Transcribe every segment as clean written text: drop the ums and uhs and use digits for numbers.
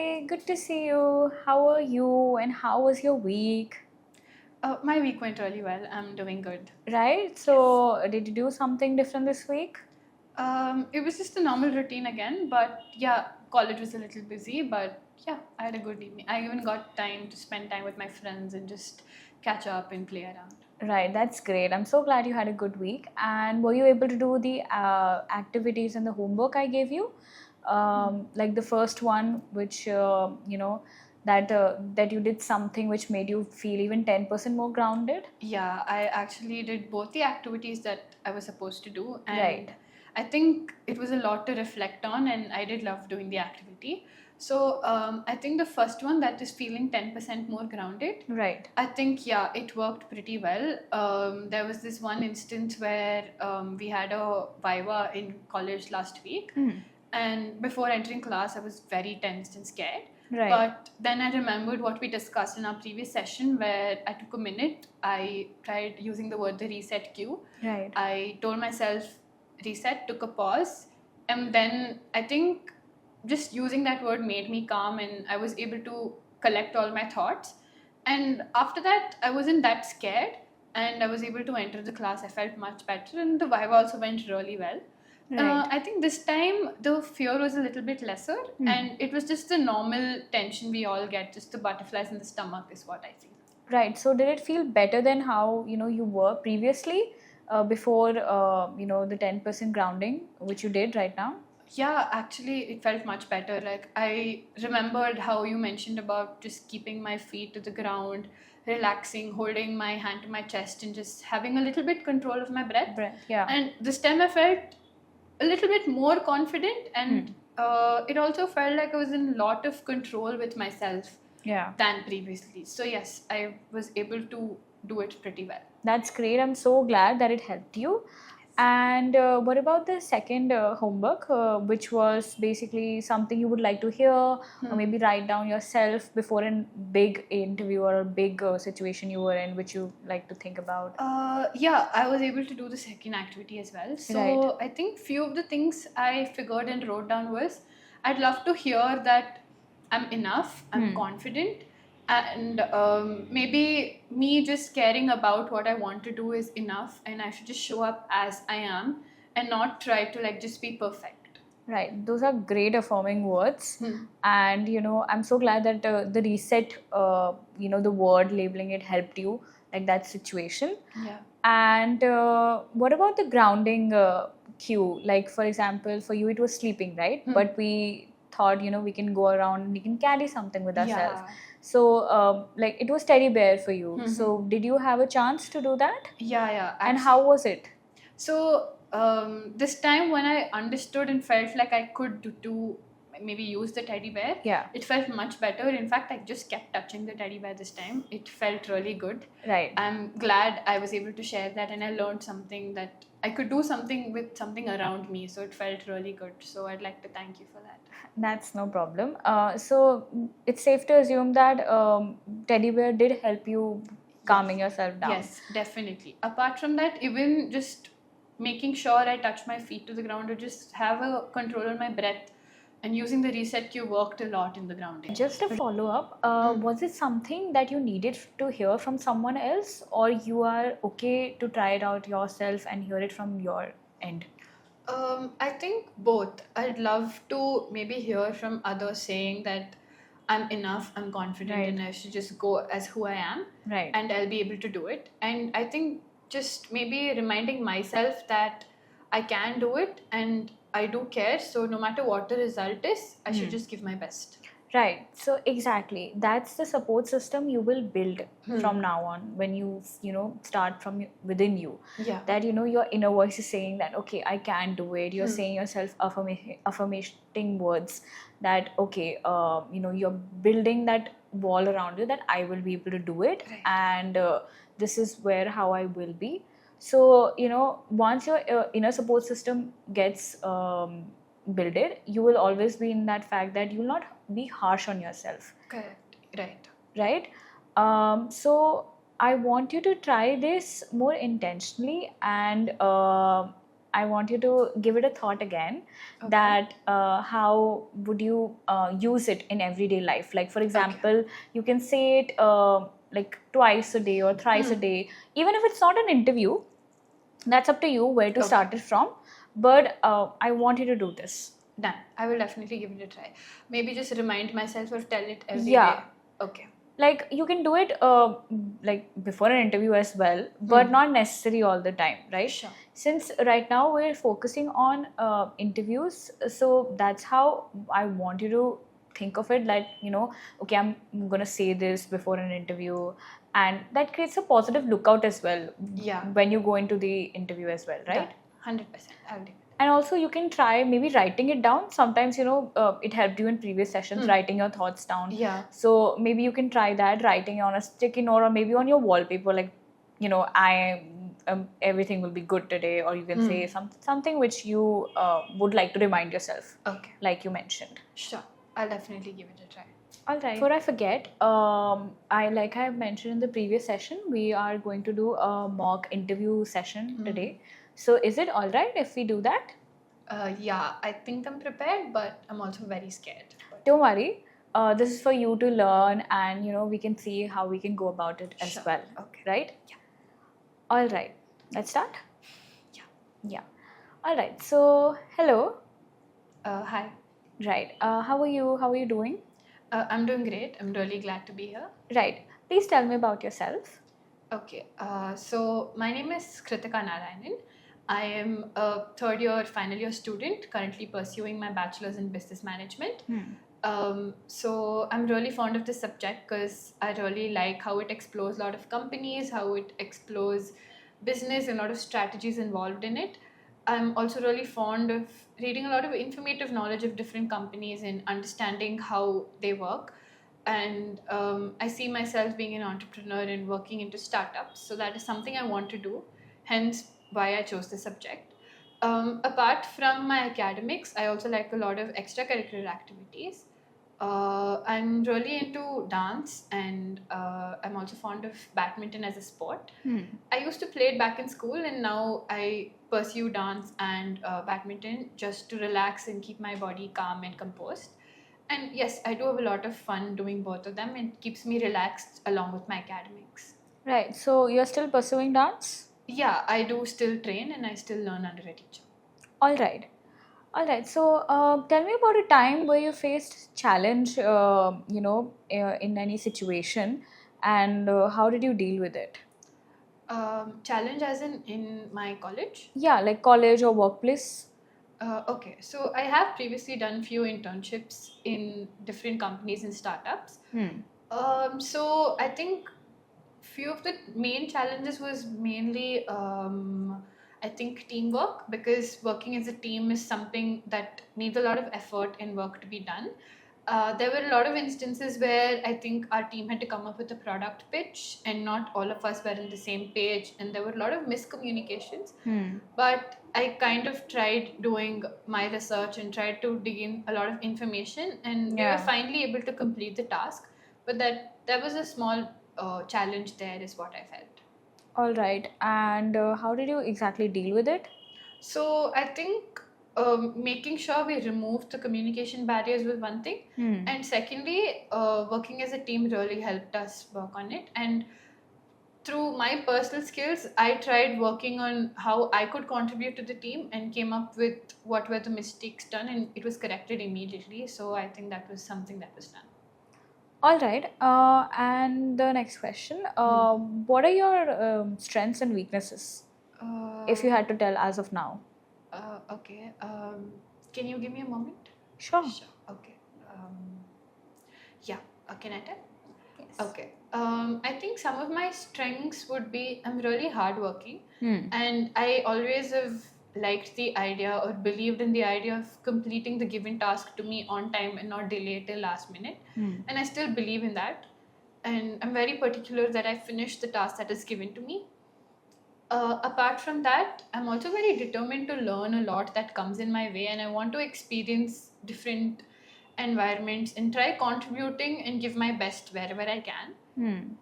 Hi, good to see you. How are you and how was your week? My week went really well. I'm doing good. Right? So, did you do something different this week? It was just a normal routine again, but yeah, college was a little busy, but yeah, I had a good evening. I even got time to spend time with my friends and just catch up and play around. Right, that's great. I'm so glad you had a good week. And were you able to do the activities and the homework I gave you? Like the first one, which that you did something which made you feel even 10% more grounded. Yeah, I actually did both the activities that I was supposed to do, and Right. I think it was a lot to reflect on, and I did love doing the activity. So I think the first one, that is feeling 10% more grounded. Right. I think, yeah, it worked pretty well. There was this one instance where we had a Viva in college last week, and before entering class, I was very tensed and scared. Right. But then I remembered what we discussed in our previous session, where I took a minute. I tried using the word the reset cue. Right. I told myself reset, took a pause, and then I think just using that word made me calm, and I was able to collect all my thoughts. And after that, I wasn't that scared, and I was able to enter the class. I felt much better, and the vibe also went really well. Right. I think this time the fear was a little bit lesser, and it was just the normal tension we all get, just the butterflies in the stomach, is what I feel. Right. So did it feel better than how you were previously, before the 10% grounding which you did right now? Yeah, actually, it felt much better. Like, I remembered how you mentioned about just keeping my feet to the ground, relaxing, holding my hand to my chest, and just having a little bit control of my breath. Breath. Yeah. And this time I felt a little bit more confident, and it also felt like I was in a lot of control with myself Yeah. than previously. So yes, I was able to do it pretty well. That's great. I'm so glad that it helped you. And what about the second homework, which was basically something you would like to hear, or maybe write down yourself before a big interview or a big situation you were in, which you like to think about? Yeah, I was able to do the second activity as well. So Right. I think few of the things I figured and wrote down was, I'd love to hear that I'm enough, I'm confident, and maybe me just caring about what I want to do is enough, and I should just show up as I am and not try to like just be perfect. Right, those are great affirming words. And I'm so glad that the reset, the word labeling it helped you, like that situation. Yeah. And what about the grounding cue? Like, for example, for you it was sleeping, right? But we thought, we can go around and we can carry something with ourselves. Yeah. So, like, it was teddy bear for you. So, did you have a chance to do that? Yeah. And how was it? So this time when I understood and felt like I could do maybe use the teddy bear, Yeah. it felt much better. In fact, I just kept touching the teddy bear this time. It felt really good. Right. I'm glad I was able to share that, and I learned something that I could do something with something around me. So it felt really good. So I'd like to thank you for that. That's no problem. So it's safe to assume that teddy bear did help you calming yourself down. Yes, definitely. Apart from that, even just making sure I touch my feet to the ground or just have a control on my breath and using the reset cue worked a lot in the grounding. Just a follow up, was it something that you needed to hear from someone else, or you are okay to try it out yourself and hear it from your end? I think both. I'd love to maybe hear from others saying that I'm enough, I'm confident, Right. and I should just go as who I am, Right. and I'll be able to do it. And I think just maybe reminding myself that I can do it and I do care. So no matter what the result is, I should just give my best. Right. So exactly, that's the support system you will build from now on when you start from within you. Yeah. That your inner voice is saying that okay, I can do it. You're saying yourself affirming words that okay, you're building that wall around you that I will be able to do it, Right. and this is where how I will be. So once your inner support system gets builded, you will always be in that fact that you will not be harsh on yourself. Correct. Right. Right. So I want you to try this more intentionally, and I want you to give it a thought again. Okay. That how would you use it in everyday life? Like, for example, you can say it like twice a day or thrice a day, even if it's not an interview. That's up to you where to start it from. But I want you to do this. Done. I will definitely give it a try. Maybe just remind myself or tell it every day. Yeah. Okay. Like, you can do it like before an interview as well, but not necessary all the time, right? Sure. Since right now we're focusing on interviews, so that's how I want you to think of it. Like, okay, I'm gonna say this before an interview, and that creates a positive lookout as well. Yeah. When you go into the interview as well, right? 100%. I'll do it. And also you can try maybe writing it down. Sometimes, it helped you in previous sessions, writing your thoughts down. Yeah. So maybe you can try that, writing on a sticky note or maybe on your wallpaper, like, everything will be good today. Or you can say something which you would like to remind yourself. Okay. Like you mentioned. Sure. I'll definitely give it a try. All right. Before I forget, I mentioned in the previous session, we are going to do a mock interview session today. So is it all right if we do that? Yeah, I think I'm prepared, but I'm also very scared. But Don't worry. This is for you to learn, and we can see how we can go about it as well. Okay. Right? Yeah. All right. Let's start. Yeah. Yeah. All right. So hello. Hi. Right. How are you? How are you doing? I'm doing great. I'm really glad to be here. Right. Please tell me about yourself. Okay. So my name is Kritika Narayanan. I am a third year, final year student, currently pursuing my bachelor's in business management. So I'm really fond of this subject because I really like how it explores a lot of companies, how it explores business and a lot of strategies involved in it. I'm also really fond of reading a lot of informative knowledge of different companies and understanding how they work. And I see myself being an entrepreneur and working into startups. So that is something I want to do, hence why I chose the subject. Apart from my academics, I also like a lot of extracurricular activities. I'm really into dance, and I'm also fond of badminton as a sport. I used to play it back in school, and now I pursue dance and badminton just to relax and keep my body calm and composed. And yes, I do have a lot of fun doing both of them, and it keeps me relaxed along with my academics. Right. So you're still pursuing dance? Yeah, I do still train and I still learn under a teacher. All right. All right. So tell me about a time where you faced challenge, in any situation, and how did you deal with it? Challenge as in my college? Yeah, like college or workplace. Okay, so I have previously done few internships in different companies and startups. So I think few of the main challenges was mainly I think teamwork, because working as a team is something that needs a lot of effort and work to be done. There were a lot of instances where I think our team had to come up with a product pitch and not all of us were on the same page, and there were a lot of miscommunications. But I kind of tried doing my research and tried to dig in a lot of information, and we were finally able to complete the task. But that was a small challenge there, is what I felt. All right. And how did you exactly deal with it? So I think making sure we removed the communication barriers was one thing, and secondly, working as a team really helped us work on it. And through my personal skills, I tried working on how I could contribute to the team and came up with what were the mistakes done, and it was corrected immediately. So I think that was something that was done. All right. And the next question, what are your strengths and weaknesses, if you had to tell as of now? Okay. Can you give me a moment? Sure. Okay. Yeah. Can I tell? Yes. Okay. I think some of my strengths would be I'm really hardworking, and I always have liked the idea or believed in the idea of completing the given task to me on time and not delay it till last minute. And I still believe in that. And I'm very particular that I finish the task that is given to me. Apart from that, I'm also very determined to learn a lot that comes in my way, and I want to experience different environments and try contributing and give my best wherever I can.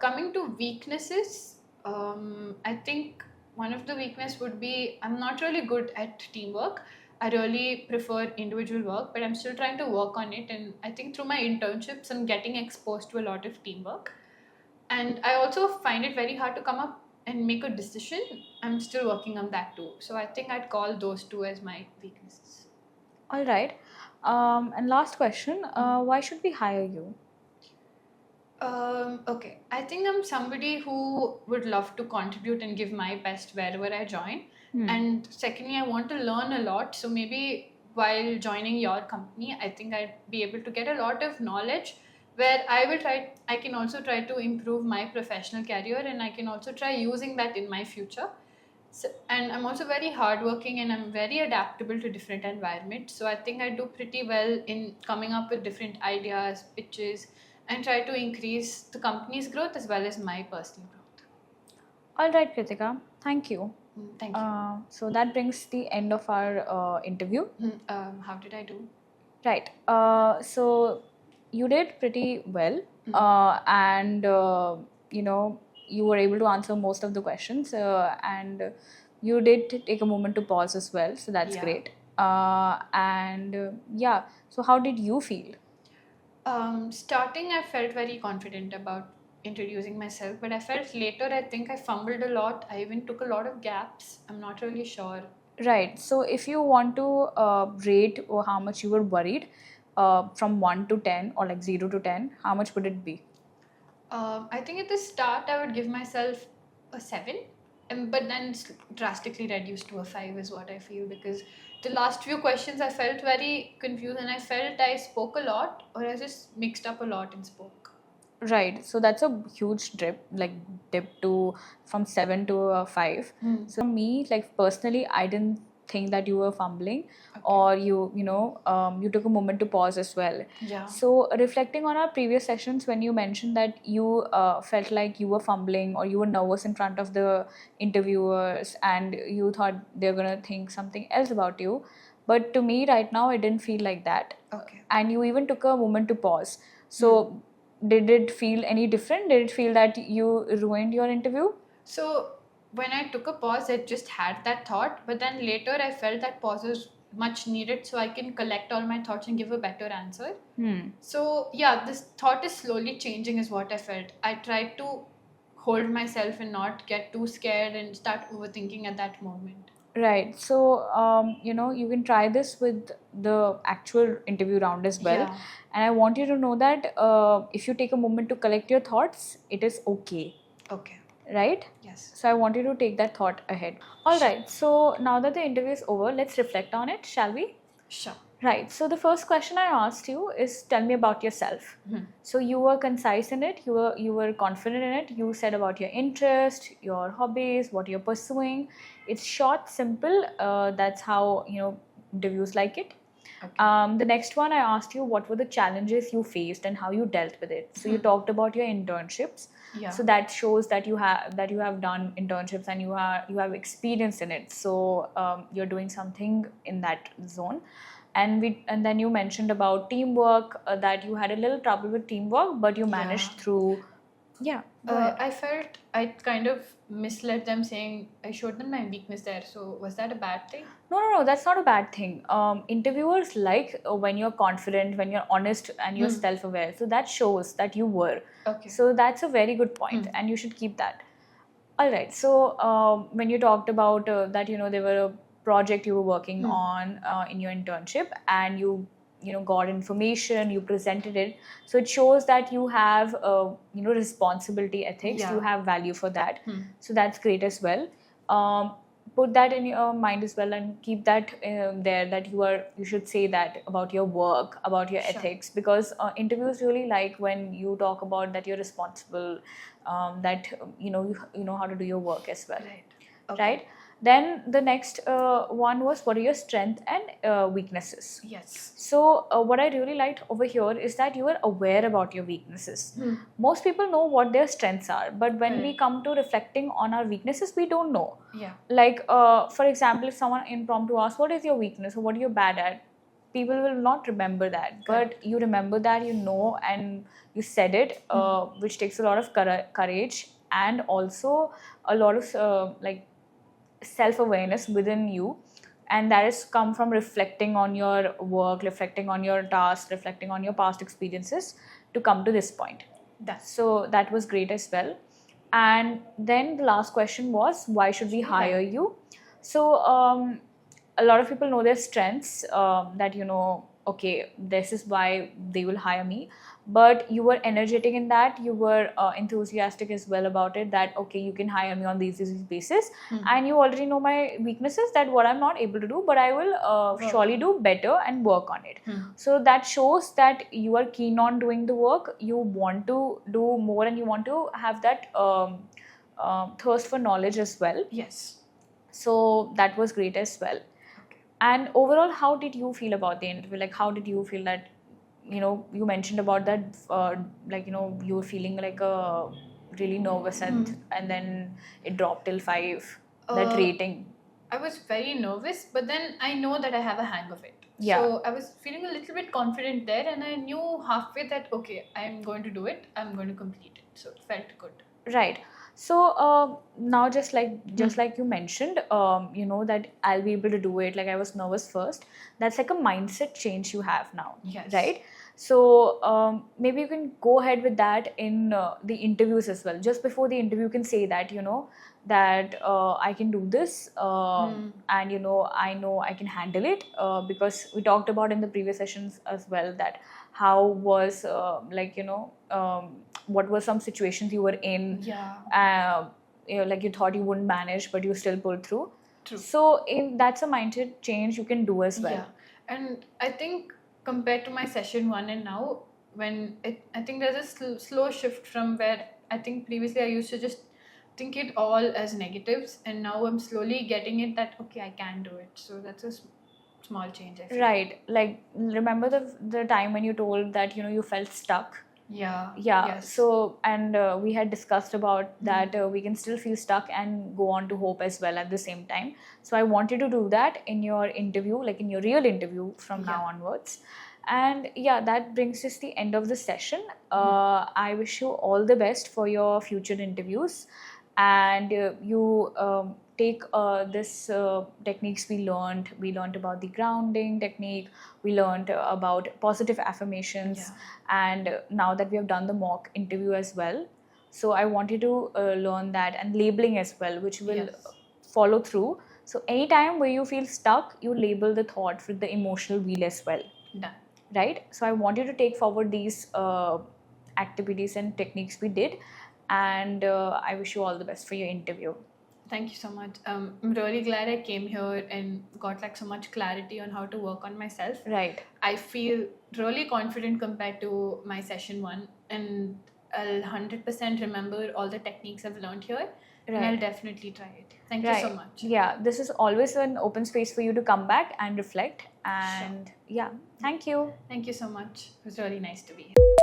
Coming to weaknesses, I think one of the weakness would be I'm not really good at teamwork. I really prefer individual work, but I'm still trying to work on it. And I think through my internships, I'm getting exposed to a lot of teamwork. And I also find it very hard to come up and make a decision. I'm still working on that too. So I think I'd call those two as my weaknesses. All right. And last question, why should we hire you? Okay, I think I'm somebody who would love to contribute and give my best wherever I join. And secondly, I want to learn a lot. So maybe while joining your company, I think I'd be able to get a lot of knowledge where I can also try to improve my professional career and I can also try using that in my future. So, and I'm also very hardworking and I'm very adaptable to different environments. So I think I do pretty well in coming up with different ideas, pitches, and try to increase the company's growth as well as my personal growth. All right, Kritika, thank you. Thank you. So that brings the end of our interview. How did I do? Right. So you did pretty well, and you were able to answer most of the questions, and you did take a moment to pause as well. So that's Yeah. great. Yeah. So how did you feel? Starting, I felt very confident about introducing myself, but I felt later, I think I fumbled a lot. I even took a lot of gaps. I'm not really sure. Right. So if you want to rate or how much you were worried from 1 to 10 or like 0 to 10, how much would it be? I think at the start, I would give myself a 7, but then it's drastically reduced to a 5, is what I feel, because the last few questions I felt very confused and I felt I spoke a lot or I just mixed up a lot and spoke. Right. So that's a huge dip to from 7 to a 5. So me, like personally, I didn't think that you were fumbling, or you took a moment to pause as well. Yeah. So reflecting on our previous sessions, when you mentioned that you felt like you were fumbling or you were nervous in front of the interviewers and you thought they're gonna think something else about you, but to me right now it didn't feel like that. Okay. And you even took a moment to pause. So did it feel any different? Did it feel that you ruined your interview? So when I took a pause, I just had that thought, but then later I felt that pause was much needed so I can collect all my thoughts and give a better answer. So yeah, this thought is slowly changing, is what I felt. I tried to hold myself and not get too scared and start overthinking at that moment. Right. So, you can try this with the actual interview round as well. Yeah. And I want you to know that if you take a moment to collect your thoughts, it is okay. Okay. Right? Yes. So I want you to take that thought ahead. All right. So now that the interview is over, let's reflect on it, shall we? Sure. Right. So the first question I asked you is, tell me about yourself. So you were concise in it. You were confident in it. You said about your interest, your hobbies, what you're pursuing. It's short, simple. That's how interviews like it. Okay. The next one I asked you, what were the challenges you faced and how you dealt with it. So you talked about your internships. Yeah. So that shows that you have done internships and you have experience in it. So you're doing something in that zone. And then you mentioned about teamwork, that you had a little trouble with teamwork, but you managed through. Yeah. I felt I kind of misled them, saying I showed them my weakness there. So was that a bad thing? No, that's not a bad thing. Interviewers like when you're confident, when you're honest and you're self-aware. So that shows that you were. Okay. So that's a very good point, and you should keep that. All right. So when you talked about that, there were a project you were working on in your internship, and you got information, you presented it. So it shows that you have responsibility ethics. Yeah. You have value for that. So that's great as well. Put that in your mind as well and keep that there, that you should say that about your work, about your ethics, because interviews really like when you talk about that you're responsible, that you know how to do your work as well. Right. Okay. Right. Then the next one was, what are your strengths and weaknesses? Yes. So what I really liked over here is that you are aware about your weaknesses. Most people know what their strengths are, but when we come to reflecting on our weaknesses, we don't know. Yeah. Like for example, if someone impromptu asks, what is your weakness or what are you bad at? People will not remember that, but you remember that, and you said it, which takes a lot of courage and also a lot of self-awareness within you, and that has come from reflecting on your work, reflecting on your tasks, reflecting on your past experiences to come to this point. So that was great as well. And then the last question was, why should we hire you? So a lot of people know their strengths, that okay, this is why they will hire me. But you were energetic in that, you were enthusiastic as well about it, that okay, you can hire me on these basis. And you already know my weaknesses, that what I'm not able to do, but I will surely do better and work on it. So that shows that you are keen on doing the work, you want to do more, and you want to have that thirst for knowledge as well. Yes. So that was great as well. And overall, how did you feel about the interview? Like, how did you feel that, you mentioned about that, you were feeling like really nervous, and then it dropped till 5, that rating. I was very nervous, but then I know that I have a hang of it. Yeah. So I was feeling a little bit confident there, and I knew halfway that, okay, I'm going to do it, I'm going to complete it. So it felt good. Right. So now, just like you mentioned, that I'll be able to do it. Like, I was nervous first. That's like a mindset change you have now. Yes. Right. So maybe you can go ahead with that in the interviews as well. Just before the interview, you can say that that I can do this, and I know I can handle it, because we talked about in the previous sessions as well that how was what were some situations you were in. Yeah. Like you thought you wouldn't manage, but you still pulled through. True. So that's a mindset change you can do as well. Yeah. And I think compared to my session 1 and now, I think there's a slow shift from where I think previously I used to just think it all as negatives, and now I'm slowly getting it that okay, I can do it. So that's a small change, I feel. Right. Like, remember the time when you told that you felt stuck? Yeah. Yes. So, and we had discussed about that we can still feel stuck and go on to hope as well at the same time. So I want you to do that in your interview, like in your real interview from now onwards. And yeah, that brings us the end of the session. I wish you all the best for your future interviews, and you take this techniques we learned about the grounding technique, we learned about positive affirmations, and now that we have done the mock interview as well, so I want you to learn that, and labeling as well, which will follow through. So anytime where you feel stuck, you label the thought with the emotional wheel as well. Done. Right? So I want you to take forward these activities and techniques we did, and I wish you all the best for your interview. Thank you so much. I'm really glad I came here and got like so much clarity on how to work on myself. Right. I feel really confident compared to my session 1, and I'll 100% remember all the techniques I've learned here. Right. And I'll definitely try it. Thank you so much. Yeah, this is always an open space for you to come back and reflect. And yeah, thank you. Thank you so much. It was really nice to be here.